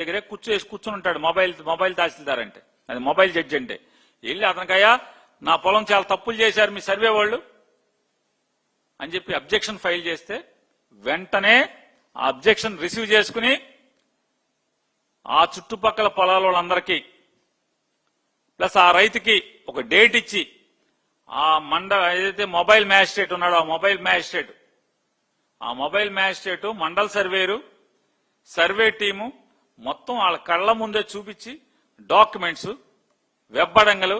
దగ్గరే కూర్చుని ఉంటాడు మొబైల్ తహసీల్దార్ అంటే, అది మొబైల్ జడ్జి అంటే. వెళ్ళి అతనికయ్యా నా పొలం చాలా తప్పులు చేశారు మీ సర్వే వాళ్ళు అని చెప్పి అబ్జెక్షన్ ఫైల్ చేస్తే వెంటనే ఆ అబ్జెక్షన్ రిసీవ్ చేసుకుని ఆ చుట్టుపక్కల పొలాల వాళ్ళందరికీ ప్లస్ ఆ రైతుకి ఒక డేట్ ఇచ్చి ఆ ఏదైతే మొబైల్ మ్యాజిస్ట్రేట్ ఉన్నాడో ఆ మొబైల్ మ్యాజిస్ట్రేట్ మండల సర్వేరు సర్వే టీము మొత్తం వాళ్ళ కళ్ల ముందే చూపించి డాక్యుమెంట్స్ వెబ్బడంగలు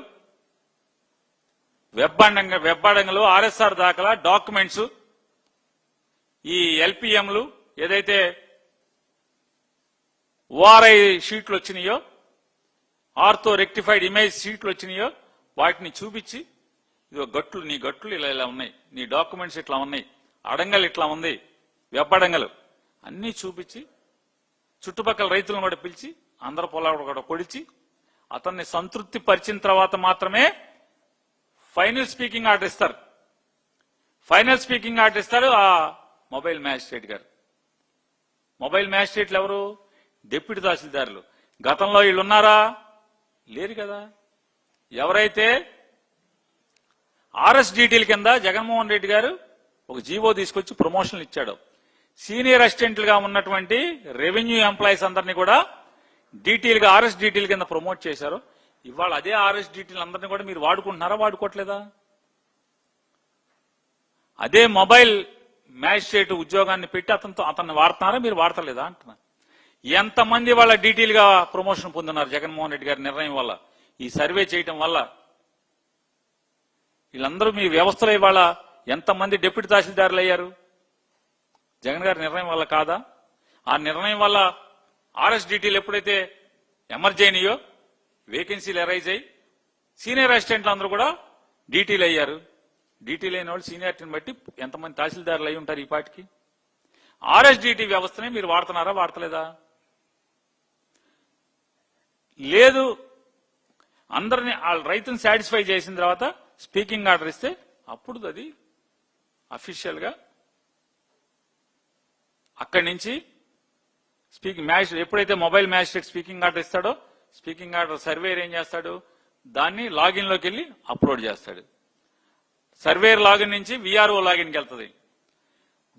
ఆర్ఎస్ఆర్ దాఖలా డాక్యుమెంట్స్ ఈ ఎల్పిఎంలు ఏదైతే ఓఆర్ఐ షీట్లు వచ్చినాయో ఆర్తో రెక్టిఫైడ్ ఇమేజ్ షీట్లు వచ్చినాయో వాటిని చూపించి ఇదిగో నీ గట్లు ఇలా ఉన్నాయి, నీ డాక్యుమెంట్స్ ఇట్లా ఉన్నాయి, అడంగలు ఇట్లా ఉంది, వెబ్బడంగలు అన్నీ చూపించి చుట్టుపక్కల రైతులను కూడా పిలిచి అందరు పొలాలు కూడా కొడిచి అతన్ని సంతృప్తి పరిచిన తర్వాత మాత్రమే ఫైనల్ స్పీకింగ్ ఆర్డర్ ఇస్తారు ఆ మొబైల్ మ్యాజిస్ట్రేట్ గారు. మొబైల్ మ్యాజిస్ట్రేట్లు ఎవరు? డిప్యూటీ తహసీల్దారులు. గతంలో వీళ్ళు ఉన్నారా? లేరు కదా. ఎవరైతే ఆర్ఎస్డిటీల కింద జగన్మోహన్ రెడ్డి గారు ఒక జీవో తీసుకొచ్చి ప్రమోషన్లు ఇచ్చాడు, సీనియర్ అసిస్టెంట్లుగా ఉన్నటువంటి రెవెన్యూ ఎంప్లాయీస్ అందరినీ కూడా డీటీలుగా ఆర్ఎస్డిటీల కింద ప్రమోట్ చేశారు. ఇవాళ అదే ఆర్ఎస్డిటీలు అందరినీ కూడా మీరు వాడుకుంటున్నారా, వాడుకోవట్లేదా? అదే మొబైల్ మ్యాజిస్ట్రేట్ ఉద్యోగాన్ని పెట్టి అతన్ని వాడుతున్నారా, మీరు వాడతలేదా అంటున్నా. ఎంతమంది వాళ్ళ డీటీలుగా ప్రమోషన్ పొందున్నారు జగన్మోహన్ రెడ్డి గారి నిర్ణయం వల్ల, ఈ సర్వే చేయటం వల్ల. వీళ్ళందరూ మీ వ్యవస్థలో ఇవాళ ఎంతమంది డిప్యూటీ తహసీల్దారులు అయ్యారు? జగన్ గారి నిర్ణయం వల్ల కాదా? ఆ నిర్ణయం వల్ల ఆర్ఎస్డిటీలు ఎప్పుడైతే ఎమర్జ్ అయినాయో వేకెన్సీలు ఎరైజ్ అయ్యి సీనియర్ అసిస్టెంట్లు అందరూ కూడా డీటీలు అయ్యారు. డీటీలు అయిన వాళ్ళు సీనియారిటీని బట్టి ఎంతమంది తహసీల్దారులు అయి ఉంటారు ఈ పాటికి? ఆర్ఎస్డిటీ వ్యవస్థనే మీరు వాడుతున్నారా, వాడతలేదా? లేదు, అందరినీ వాళ్ళ రైతుని సాటిస్ఫై చేసిన తర్వాత స్పీకింగ్ ఆర్డర్ ఇస్తే అప్పుడు అది అఫీషియల్ గా అక్కడి నుంచి మ్యాజిస్ట్రేట్ ఎప్పుడైతే మొబైల్ మ్యాజిస్ట్రేట్ స్పీకింగ్ ఆర్డర్ ఇస్తాడో స్పీకింగ్ ఆర్డర్ సర్వేర్ ఏం చేస్తాడు, దాన్ని లాగిన్ లోకి వెళ్ళి అప్లోడ్ చేస్తాడు. సర్వేర్ లాగిన్ నుంచి విఆర్ఓ లాగిన్కి వెళ్తుంది.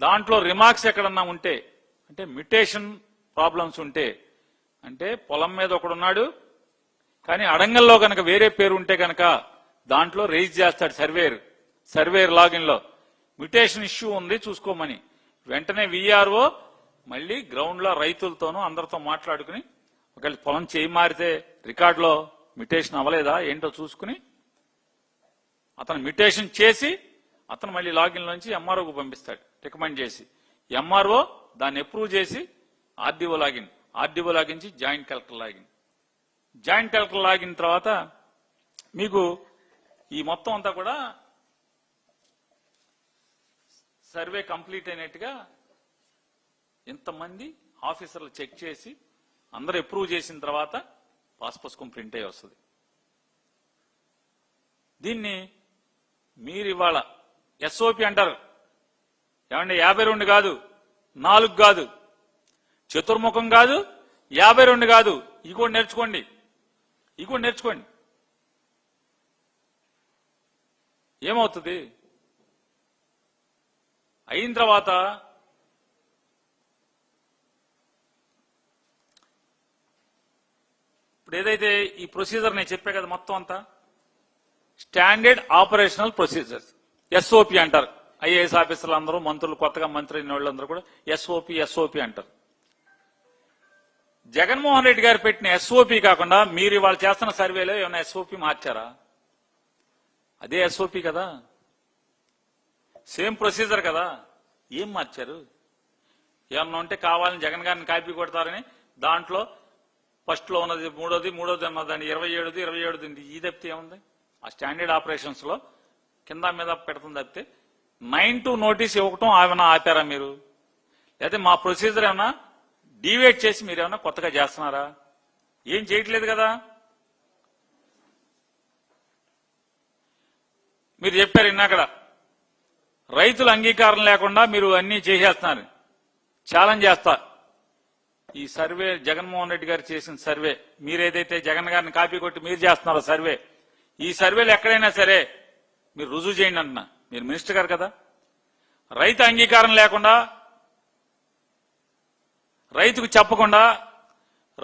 దాంట్లో రిమార్క్స్ ఎక్కడన్నా ఉంటే, అంటే మ్యుటేషన్ ప్రాబ్లమ్స్ ఉంటే, అంటే పొలం మీద ఒకడున్నాడు కానీ అడంగల్లో కనుక వేరే పేరు ఉంటే కనుక దాంట్లో రైజ్ చేస్తాడు సర్వేర్ లాగిన్ లో మ్యుటేషన్ ఇష్యూ ఉంది చూసుకోమని. వెంటనే విఆర్ఓ మళ్ళీ గ్రౌండ్ లో రైతులతోనూ అందరితో మాట్లాడుకుని ఒకవేళ పొలం చేయి మారితే రికార్డులో మ్యుటేషన్ అవ్వలేదా ఏంటో చూసుకుని అతను మ్యుటేషన్ చేసి అతను మళ్ళీ లాగిన్ నుంచి ఎంఆర్ఓకు పంపిస్తాడు రికమెండ్ చేసి. ఎంఆర్ఓ దాన్ని అప్రూవ్ చేసి ఆర్డీఓ లాగిన్ నుంచి జాయింట్ కలెక్టర్ లాగిన్ తర్వాత మీకు ఈ మొత్తం అంతా కూడా సర్వే కంప్లీట్ అయినట్టుగా ఇంతమంది ఆఫీసర్లు చెక్ చేసి అందరూ అప్రూవ్ చేసిన తర్వాత పాస్ పుస్తకం ప్రింట్ అయ్యి వస్తుంది. దీన్ని మీరు ఇవాళ ఎస్ఓపి అంటారు. ఏమంటే 52 కాదు, 4 కాదు, చతుర్ముఖం కాదు, 52 కాదు, ఈ కూడా నేర్చుకోండి. ఏమవుతుంది అయిన తర్వాత ఇప్పుడు ఏదైతే ఈ ప్రొసీజర్ నేను చెప్పే కదా మొత్తం అంతా స్టాండర్డ్ ఆపరేషనల్ ప్రొసీజర్స్ ఎస్ఓపి అంటారు. ఐఏఎస్ ఆఫీసర్లు అందరూ మంత్రులు కొత్తగా మంత్రి అయిన వాళ్ళందరూ కూడా ఎస్ఓపి అంటారు. జగన్మోహన్ రెడ్డి గారు పెట్టిన ఎస్ఓపి కాకుండా మీరు ఇవాళ చేస్తున్న సర్వేలో ఏమైనా ఎస్ఓపి మార్చారా? అదే ఎస్ఓపి కదా, సేమ్ ప్రొసీజర్ కదా, ఏం మార్చారు? ఏమన్నా ఉంటే కావాలని జగన్ గారిని కాపీ కొడతారని దాంట్లో ఫస్ట్ లో ఉన్నది మూడోది ఉన్నదాన్ని 27 ఈ తప్పితే ఏముంది? ఆ స్టాండర్డ్ ఆపరేషన్స్ లో కింద మీద పెడుతుంది తప్పితే 9 నోటీస్ ఇవ్వటం ఏమైనా ఆపారా మీరు? లేకపోతే మా ప్రొసీజర్ ఏమన్నా డీవేట్ చేసి మీరు ఏమన్నా కొత్తగా చేస్తున్నారా? ఏం చేయట్లేదు కదా. మీరు చెప్పారు ఇన్నాకడ రైతుల అంగీకారం లేకుండా మీరు అన్ని చేసేస్తున్నారు, ఛాలెంజ్ చేస్తా. ఈ సర్వే జగన్మోహన్ రెడ్డి గారు చేసిన సర్వే, మీరేదైతే జగన్ గారిని కాపీ కొట్టి మీరు చేస్తున్నారో సర్వే, ఈ సర్వేలు ఎక్కడైనా సరే మీరు రుజువు చేయండి అంటున్నా. మీరు మినిస్టర్ గారు కదా. రైతు అంగీకారం లేకుండా, రైతుకు చెప్పకుండా,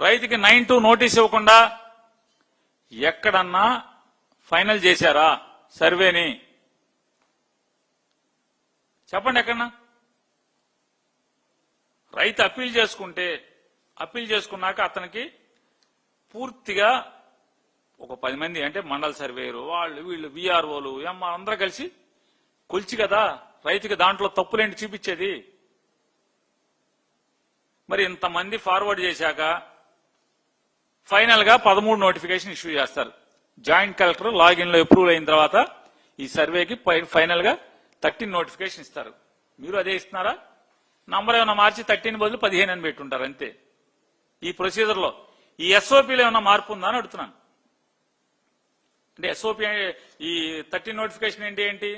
రైతుకి 9(2) నోటీస్ ఇవ్వకుండా ఎక్కడన్నా ఫైనల్ చేశారా సర్వేని? చెప్పండి ఎక్కడన్నా. రైతు అప్పీల్ చేసుకున్నాక అతనికి పూర్తిగా ఒక 10 మంది అంటే మండల సర్వేయరు, వాళ్ళు వీళ్ళు విఆర్ఓలు అందరూ కలిసి కొలిచి కదా రైతుకి దాంట్లో తప్పులేంటి చూపించేది. మరి ఇంతమంది ఫార్వర్డ్ చేశాక ఫైనల్ గా 13 నోటిఫికేషన్ ఇష్యూ చేస్తారు. జాయింట్ కలెక్టర్ లాగిన్ లో అప్రూవల్ అయిన తర్వాత ఈ సర్వేకి ఫైనల్ గా 13 నోటిఫికేషన్ ఇస్తారు. మీరు అదే ఇస్తున్నారా? నంబర్ ఏమైనా మార్చి 13 బదులు 15 అని పెట్టుంటారు అంతే. ఈ ప్రొసీజర్ లో ఈ ఎస్ఓపీలో ఏమైనా మార్పు ఉందా అని అడుగుతున్నాను. అంటే ఎస్ఓపీ ఈ 13 నోటిఫికేషన్ ఏంటి?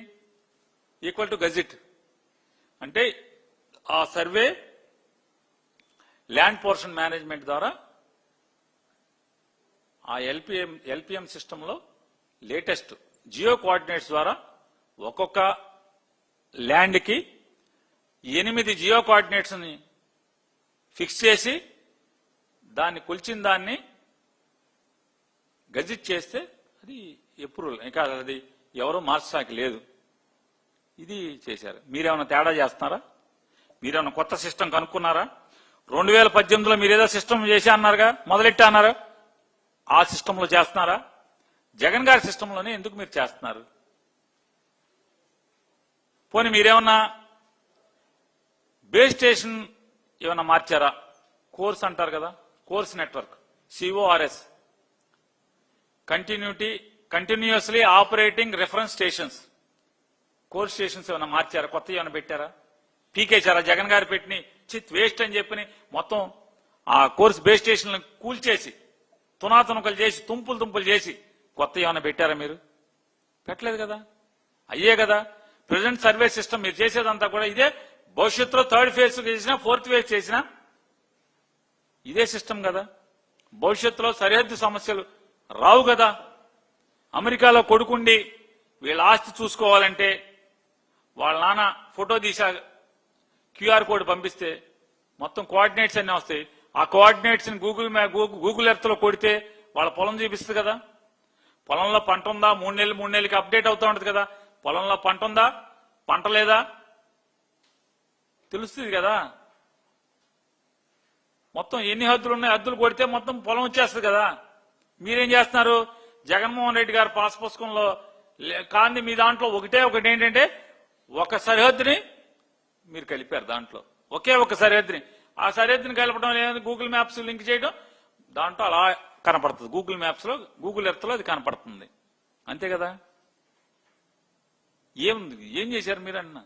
Equal to gazette. అంటే ఆ సర్వే ల్యాండ్ పోర్షన్ మేనేజ్మెంట్ ద్వారా ఆ ఎల్పిఎం సిస్టమ్ లో లేటెస్ట్ జియో కోఆర్డినేట్స్ ద్వారా ఒక్కొక్క ల్యాండ్ కి 8 జియో కోఆర్డినేట్స్ ని ఫిక్స్ చేసి దాన్ని కొలిచిన దాన్ని గజిట్ చేస్తే అది అప్రూవల్. ఇంకా అది ఎవరో మార్చడానికి లేదు. ఇది చేశారు. మీరేమైనా తేడా చేస్తున్నారా? మీరేమైనా కొత్త సిస్టమ్ కనుక్కున్నారా? 2018లో మీరేదో సిస్టమ్ చేసి అన్నారుగా, మొదలెట్టి అన్నారు. ఆ సిస్టంలో చేస్తున్నారా? జగన్ గారి సిస్టంలోనే ఎందుకు మీరు చేస్తున్నారు? పోనీ మీరేమన్నా బేస్ స్టేషన్ ఏమన్నా మార్చారా? కోర్స్ అంటారు కదా, course network, CORS, continuously operating reference stations, course stations ఏమైనా మార్చారా? కొత్త ఏమైనా పెట్టారా? పీకేశారా? జగన్ గారు పెట్టిన చిత్ వేస్ట్ అని చెప్పి మొత్తం ఆ కోర్స్ బేస్ స్టేషన్ కూల్చేసి తునాతునకలు చేసి తుంపులు చేసి కొత్త ఏమైనా పెట్టారా? మీరు పెట్టలేదు కదా. అయ్యే కదా ప్రెజెంట్ సర్వే సిస్టమ్ మీరు చేసేదంతా కూడా ఇదే. భవిష్యత్తులో 3rd ఫేజ్ చేసినా 4th ఫేజ్ చేసినా ఇదే సిస్టమ్ కదా. భవిష్యత్తులో సరిహద్దు సమస్యలు రావు కదా. అమెరికాలో కొడుకుండి వీళ్ళ ఆస్తి చూసుకోవాలంటే వాళ్ళ నాన్న ఫోటో తీసా QR కోడ్ పంపిస్తే మొత్తం కోఆర్డినేట్స్ అన్నీ వస్తాయి. ఆ కోఆర్డినేట్స్ ని గూగుల్ ఎర్త్ లో కొడితే వాళ్ళ పొలం చూపిస్తుంది కదా. పొలంలో పంట ఉందా? 3 నెలలకి అప్డేట్ అవుతా ఉంటుంది కదా. పొలంలో పంట ఉందా, పంట లేదా తెలుస్తుంది కదా. మొత్తం ఎన్ని హద్దులు ఉన్నాయి, హద్దులు కొడితే మొత్తం పొలం వచ్చేస్తుంది కదా. మీరేం చేస్తున్నారు? జగన్మోహన్ రెడ్డి గారు పాస్ పుస్తకంలో కాంది మీ దాంట్లో ఒకటి ఏంటంటే ఒక సరిహద్దుని మీరు కలిపారు. దాంట్లో ఒకే ఒక సరిహద్దుని, ఆ సరిహద్దుని కలపడం లేదు. గూగుల్ మ్యాప్స్ లింక్ చేయడం దాంట్లో అలా కనపడుతుంది. గూగుల్ మ్యాప్స్ లో, గూగుల్ ఎర్త్ లో అది కనపడుతుంది. అంతే కదా. ఏం చేశారు మీరన్నా?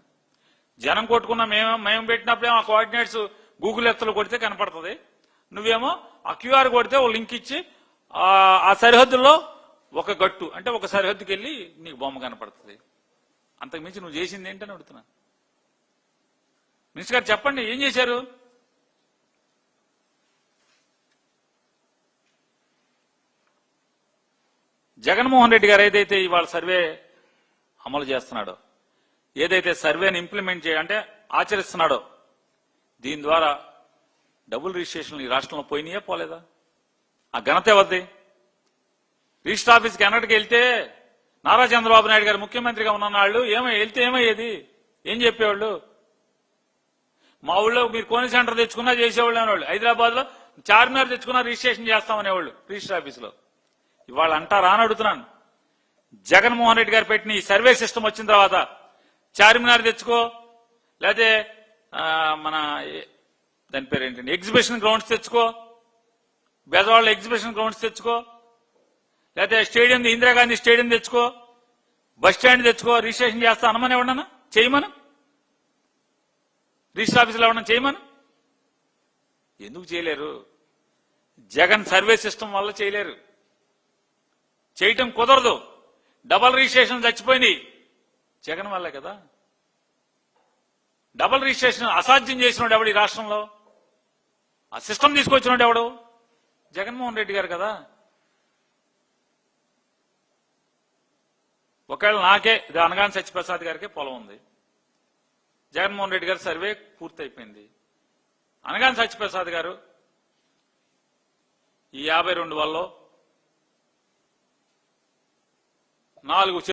జనం కొట్టుకున్నా మేము పెట్టినప్పుడే ఆ కోఆర్డినేట్స్ గూగుల్ ఎర్త్ లో కొడితే కనపడుతుంది. నువ్వేమో ఆ QR కొడితే ఓ లింక్ ఇచ్చి ఆ సరిహద్దుల్లో ఒక గట్టు అంటే ఒక సరిహద్దుకి వెళ్ళి నీకు బొమ్మ కనపడుతుంది. అంతకు మించి నువ్వు చేసింది ఏంటని అడుగుతున్నా. మినిస్టర్ గారు చెప్పండి, ఏం చేశారు? జగన్మోహన్ రెడ్డి గారు ఏదైతే ఇవాళ సర్వే అమలు చేస్తున్నాడో, ఏదైతే సర్వేని ఇంప్లిమెంట్ అంటే ఆచరిస్తున్నాడో, దీని ద్వారా డబుల్ రిజిస్ట్రేషన్లు ఈ రాష్ట్రంలో పోయినాయే పోలేదా? ఆ ఘనత ఎవరిది? రిజిస్టర్ ఆఫీస్కి ఎన్నటికి వెళ్తే నారా చంద్రబాబు నాయుడు గారు ముఖ్యమంత్రిగా ఉన్నవాళ్ళు వెళ్తే ఏమయ్యేది? ఏం చెప్పేవాళ్ళు? మా ఊళ్ళో మీరు కోని సెంటర్ తెచ్చుకున్నా చేసేవాళ్ళు అనేవాళ్ళు. హైదరాబాద్ లో చార్మినార్ తెచ్చుకున్నా రిజిస్ట్రేషన్ చేస్తామనేవాళ్ళు రిజిస్టర్ ఆఫీసులో. ఇవాళ అంటారా అని అడుగుతున్నాను. జగన్మోహన్ రెడ్డి గారు పెట్టిన ఈ సర్వే సిస్టమ్ వచ్చిన తర్వాత చార్మినార్ తెచ్చుకో, లేకపోతే మన దాని పేరు ఏంటంటే ఎగ్జిబిషన్ గ్రౌండ్స్ తెచ్చుకో, బెజవాడ ఎగ్జిబిషన్ గ్రౌండ్స్ తెచ్చుకో, లేకపోతే స్టేడియం ఇందిరాగాంధీ స్టేడియం తెచ్చుకో, బస్ స్టాండ్ తెచ్చుకో, రిజిస్ట్రేషన్ చేస్తా అనమని ఎవడన్నా చేయమను. రిజిస్టర్ ఆఫీసులో ఎవడన్నా చేయమను. ఎందుకు చేయలేరు? జగన్ సర్వే సిస్టమ్ వల్ల చేయలేరు. చేయటం కుదరదు. డబల్ రిజిస్ట్రేషన్ చచ్చిపోయింది జగన్ వల్లే కదా. డబల్ రిజిస్ట్రేషన్ అసాధ్యం చేసినాడు ఎవడు ఈ రాష్ట్రంలో? ఆ సిస్టమ్ తీసుకొచ్చినట్టు ఎవడు? జగన్మోహన్ రెడ్డి గారు కదా. ఒకవేళ నాకే ఇది అనగాని సత్యప్రసాద్ గారికి పొలం ఉంది, జగన్మోహన్ రెడ్డి గారి సర్వే పూర్తయిపోయింది. అనగాని సత్యప్రసాద్ గారు ఈ 52 వల్ల 4